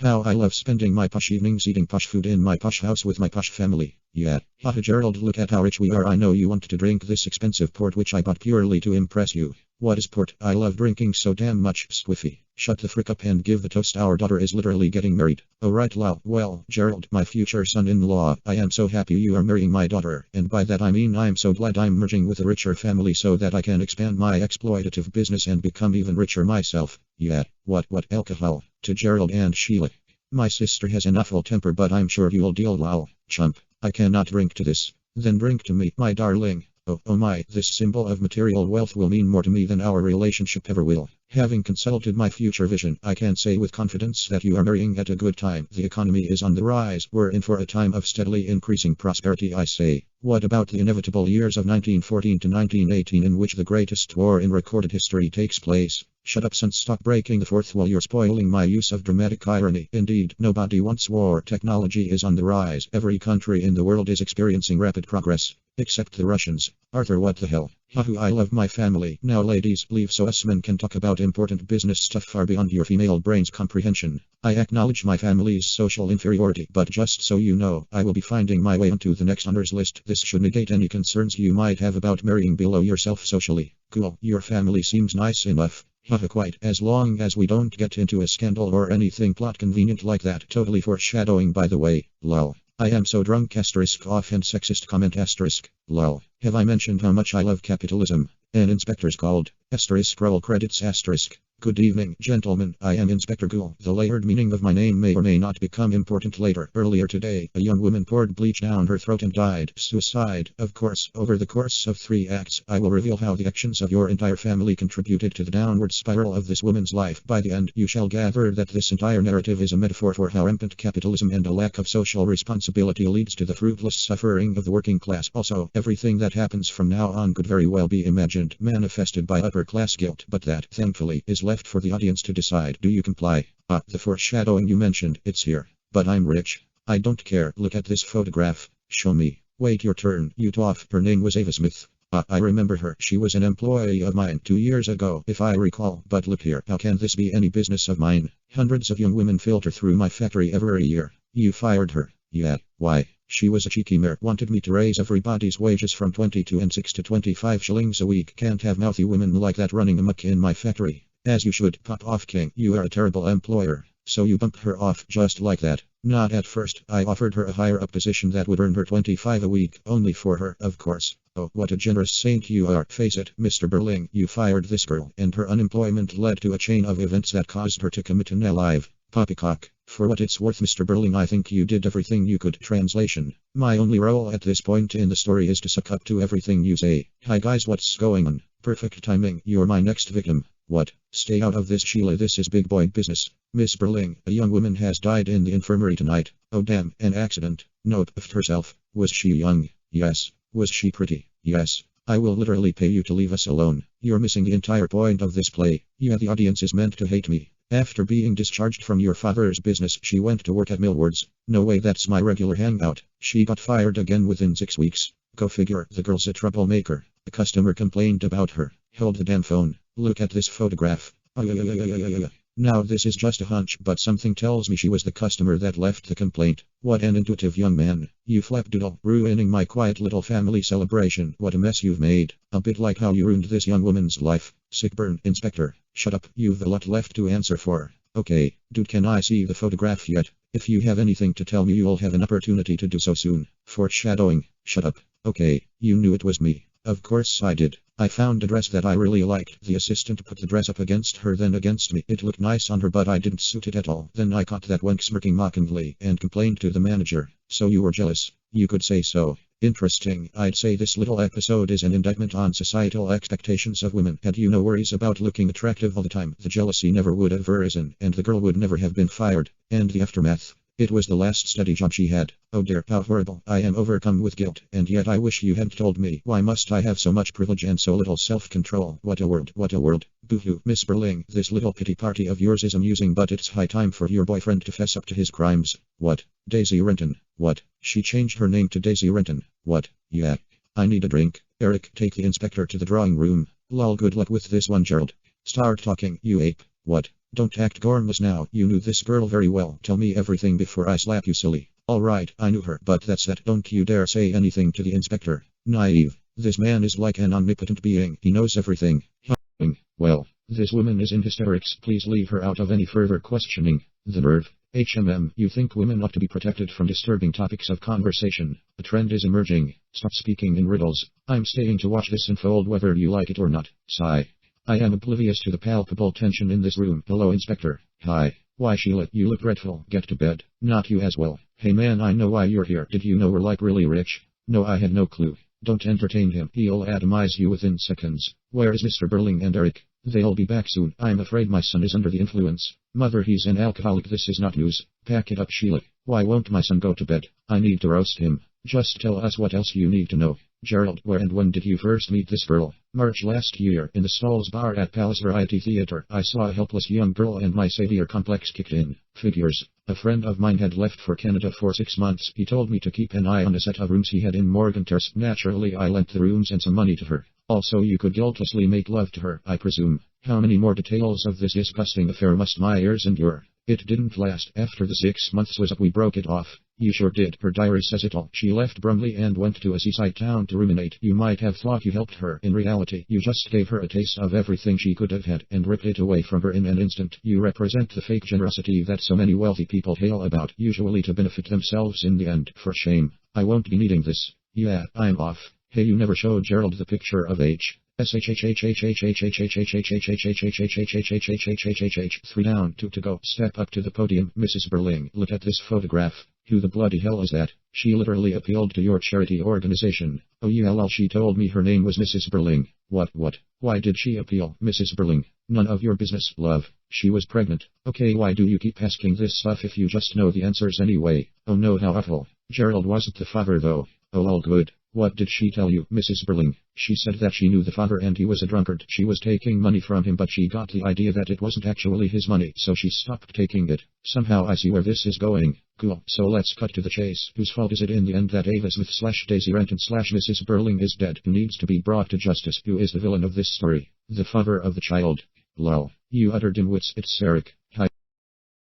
How I love spending my posh evenings eating posh food in my posh house with my posh family. Yeah. Haha Gerald, look at how rich we are. I know you want to drink this expensive port which I bought purely to impress you. What is port? I love drinking so damn much. Squiffy. Shut the frick up and give the toast. Our daughter is literally getting married. Oh right, lol. Well, Gerald, my future son-in-law, I am so happy you are marrying my daughter, and by that I mean I'm so glad I'm merging with a richer family so that I can expand my exploitative business and become even richer myself. Yeah. What alcohol? To Gerald and Sheila. My sister has an awful temper, but I'm sure you'll deal, lol. Chump. I cannot drink to this. Then drink to me, my darling. Oh my, this symbol of material wealth will mean more to me than our relationship ever will. Having consulted my future vision, I can say with confidence that you are marrying at a good time. The economy is on the rise. We're in for a time of steadily increasing prosperity, I say. What about the inevitable years of 1914 to 1918 in which the greatest war in recorded history takes place? Shut up, son. Stop breaking the fourth wall. You're spoiling my use of dramatic irony. Indeed, nobody wants war. Technology is on the rise. Every country in the world is experiencing rapid progress. Except the Russians. Arthur, what the hell? Hahu, I love my family. Now ladies, leave so us men can talk about important business stuff far beyond your female brain's comprehension. I acknowledge my family's social inferiority, but just so you know, I will be finding my way onto the next honors list. This should negate any concerns you might have about marrying below yourself socially. Cool, your family seems nice enough. Haha, quite, as long as we don't get into a scandal or anything plot convenient like that. Totally foreshadowing, by the way. Lol. I am so drunk off and sexist comment lol. Have I mentioned how much I love capitalism? An inspector's called roll credits Good evening, gentlemen. I am Inspector Ghoul. The layered meaning of my name may or may not become important later. Earlier today, a young woman poured bleach down her throat and died. Suicide. Of course, over the course of 3 acts, I will reveal how the actions of your entire family contributed to the downward spiral of this woman's life. By the end, you shall gather that this entire narrative is a metaphor for how rampant capitalism and a lack of social responsibility leads to the fruitless suffering of the working class. Also, everything that happens from now on could very well be imagined, manifested by upper class guilt, but that, thankfully, is left for the audience to decide. Do you comply? The foreshadowing you mentioned, it's here. But I'm rich. I don't care. Look at this photograph. Show me. Wait your turn. You off. Her name was Ava Smith. I remember her. She was an employee of mine 2 years ago, if I recall. But look here. How can this be any business of mine? Hundreds of young women filter through my factory every year. You fired her. Yeah. Why? She was a cheeky mare, wanted me to raise everybody's wages from 22 and 6 to 25 shillings a week. Can't have mouthy women like that running amok in my factory. As you should. Pop off, king. You are a terrible employer. So you bumped her off just like that. Not at first. I offered her a higher up position that would earn her 25 a week, only for her, of course. Oh, what a generous saint you are. Face it, Mr. Berling, you fired this girl, and her unemployment led to a chain of events that caused her to commit an alive poppycock. For what it's worth, Mr. Berling, I think you did everything you could. Translation. My only role at this point in the story is to suck up to everything you say. Hi guys, what's going on? Perfect timing. You're my next victim. What? Stay out of this, Sheila. This is big boy business. Miss Berling, a young woman has died in the infirmary tonight. Oh damn, an accident. Nope, of herself. Was she young? Yes. Was she pretty? Yes. I will literally pay you to leave us alone. You're missing the entire point of this play. Yeah, the audience is meant to hate me. After being discharged from your father's business, she went to work at Millward's. No way, that's my regular hangout. She got fired again within 6 weeks. Go figure, the girl's a troublemaker. A customer complained about her. Hold the damn phone. Look at this photograph. Now this is just a hunch, but something tells me she was the customer that left the complaint. What an intuitive young man. You flapdoodle, ruining my quiet little family celebration. What a mess you've made. A bit like how you ruined this young woman's life. Sick burn, Inspector. Shut up, you've a lot left to answer for. Okay, dude, can I see the photograph yet? If you have anything to tell me, you'll have an opportunity to do so soon. Foreshadowing. Shut up. Okay, you knew it was me. Of course I did. I found a dress that I really liked. The assistant put the dress up against her, then against me. It looked nice on her, but I didn't suit it at all. Then I caught that wank smirking mockingly and complained to the manager. So you were jealous? You could say so. Interesting. I'd say this little episode is an indictment on societal expectations of women. Had you no worries about looking attractive all the time, the jealousy never would have arisen, and the girl would never have been fired. And the aftermath. It was the last steady job she had. Oh dear, how horrible. I am overcome with guilt, and yet I wish you had told me. Why must I have so much privilege and so little self-control? What a world, what a world. Boo-hoo, Miss Berling, this little pity party of yours is amusing, but it's high time for your boyfriend to fess up to his crimes. What? Daisy Renton. What? She changed her name to Daisy Renton. What? Yeah. I need a drink. Eric, take the inspector to the drawing room. Lol, good luck with this one, Gerald. Start talking, you ape. What? Don't act gormless now, you knew this girl very well. Tell me everything before I slap you silly. Alright, I knew her, but that's that. Don't you dare say anything to the inspector. Naive. This man is like an omnipotent being, he knows everything. Well, this woman is in hysterics, please leave her out of any further questioning. The nerve. You think women ought to be protected from disturbing topics of conversation. A trend is emerging. Stop speaking in riddles. I'm staying to watch this unfold whether you like it or not. Sigh. I am oblivious to the palpable tension in this room. Hello, Inspector. Hi. Why, Sheila, you look dreadful. Get to bed. Not you as well. Hey man, I know why you're here. Did you know we're like really rich? No, I had no clue. Don't entertain him. He'll atomize you within seconds. Where is Mr. Burling and Eric? They'll be back soon. I'm afraid my son is under the influence. Mother, he's an alcoholic. This is not news. Pack it up, Sheila. Why won't my son go to bed? I need to roast him. Just tell us what else you need to know. Gerald, where and when did you first meet this girl? March last year, in the Stalls Bar at Palace Variety Theatre. I saw a helpless young girl and my savior complex kicked in. Figures. A friend of mine had left for Canada for 6 months. He told me to keep an eye on a set of rooms he had in Morgan Terrace. Naturally, I lent the rooms and some money to her. Also, you could guiltlessly make love to her, I presume. How many more details of this disgusting affair must my ears endure? It didn't last. After the 6 months was up, we broke it off. You sure did. Her diary says it all. She left Brumley and went to a seaside town to ruminate. You might have thought you helped her. In reality, you just gave her a taste of everything she could have had and ripped it away from her in an instant. You represent the fake generosity that so many wealthy people hail about, usually to benefit themselves in the end. For shame. I won't be needing this. Yeah, I'm off. Hey, you never showed Gerald the picture of H. 3 down, 2 to go. Step up to the podium. Mrs. Burling, look at this photograph. Who the bloody hell is that? She literally appealed to your charity organization. Oh yeah, lol, she told me her name was Mrs. Burling. What? Why did she appeal, Mrs. Burling? None of your business, love. She was pregnant. Okay, why do you keep asking this stuff if you just know the answers anyway? Oh no, how awful. Gerald wasn't the father though. Oh, all good. What did she tell you, Mrs. Burling? She said that she knew the father and he was a drunkard. She was taking money from him, but she got the idea that it wasn't actually his money, so she stopped taking it. Somehow I see where this is going. Cool, so let's cut to the chase. Whose fault is it in the end that Ava Smith / Daisy Renton / Mrs. Burling is dead? Who needs to be brought to justice? Who is the villain of this story? The father of the child. Lol. You utter dimwits, it's Eric. Hi.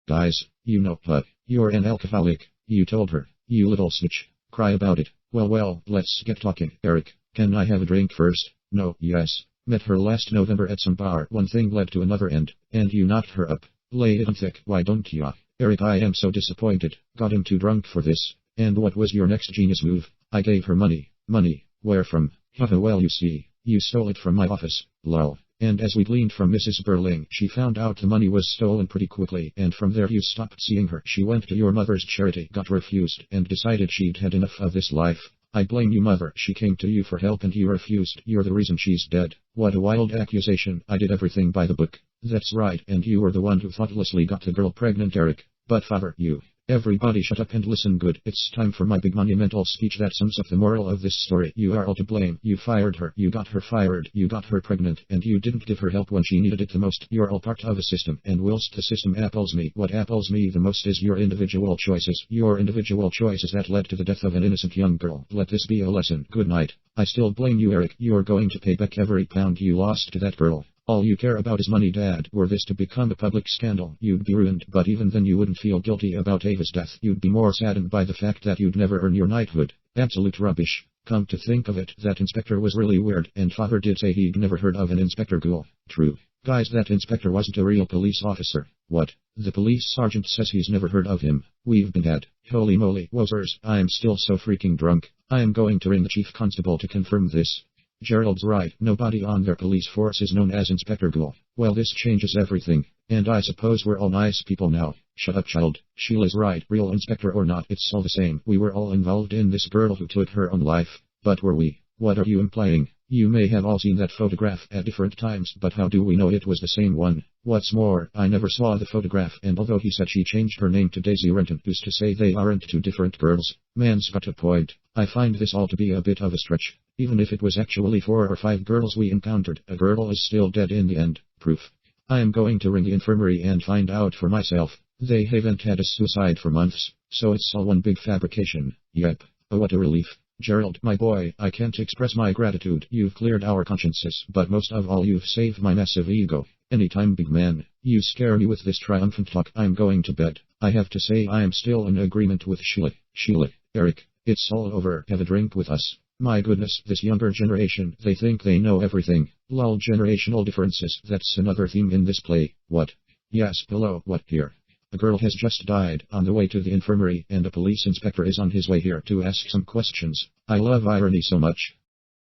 Guys, you know, you're an alcoholic. You told her. You little snitch. Cry about it. Well, let's get talking. Eric, can I have a drink first? No, yes. Met her last November at some bar. One thing led to another and you knocked her up. Lay it on thick, why don't ya? Eric, I am so disappointed. Got him too drunk for this. And what was your next genius move? I gave her money. Money? Where from? Haha, well, you see, you stole it from my office. Lol. And as we gleaned from Mrs. Burling, she found out the money was stolen pretty quickly, and from there you stopped seeing her. She went to your mother's charity, got refused, and decided she'd had enough of this life. I blame you, mother. She came to you for help and you refused. You're the reason she's dead. What a wild accusation. I did everything by the book. That's right, and you were the one who thoughtlessly got the girl pregnant, Eric. But father, you. Everybody shut up and listen good. It's time for my big monumental speech that sums up the moral of this story. You are all to blame. You fired her. You got her fired. You got her pregnant. And you didn't give her help when she needed it the most. You're all part of a system. And whilst the system appals me, what appals me the most is your individual choices. Your individual choices that led to the death of an innocent young girl. Let this be a lesson. Good night. I still blame you, Eric. You're going to pay back every pound you lost to that girl. All you care about is money, Dad. Were this to become a public scandal, you'd be ruined. But even then you wouldn't feel guilty about Ava's death. You'd be more saddened by the fact that you'd never earn your knighthood. Absolute rubbish. Come to think of it, that inspector was really weird, and father did say he'd never heard of an Inspector Ghoul. True. Guys, that inspector wasn't a real police officer. What? The police sergeant says he's never heard of him. We've been had. Holy moly, wozers, I'm still so freaking drunk. I am going to ring the chief constable to confirm this. Gerald's right, nobody on their police force is known as Inspector Ghoul. Well, this changes everything. And I suppose we're all nice people now. Shut up, child. Sheila's right, real inspector or not, it's all the same. We were all involved in this girl who took her own life. But were we? What are you implying? You may have all seen that photograph at different times, but how do we know it was the same one? What's more, I never saw the photograph, and although he said she changed her name to Daisy Renton, who's to say they aren't two different girls? Man's got a point. I find this all to be a bit of a stretch. Even if it was actually 4 or 5 girls we encountered, a girl is still dead in the end. Proof. I am going to ring the infirmary and find out for myself. They haven't had a suicide for months, so it's all one big fabrication. Yep. Oh, what a relief. Gerald, my boy, I can't express my gratitude. You've cleared our consciences, but most of all you've saved my massive ego. Anytime, big man. You scare me with this triumphant talk. I'm going to bed. I have to say I am still in agreement with Sheila. Eric, it's all over. Have a drink with us. My goodness, this younger generation, they think they know everything. Lol, generational differences, that's another theme in this play. What? Yes, hello, what here? A girl has just died on the way to the infirmary, and a police inspector is on his way here to ask some questions. I love irony so much.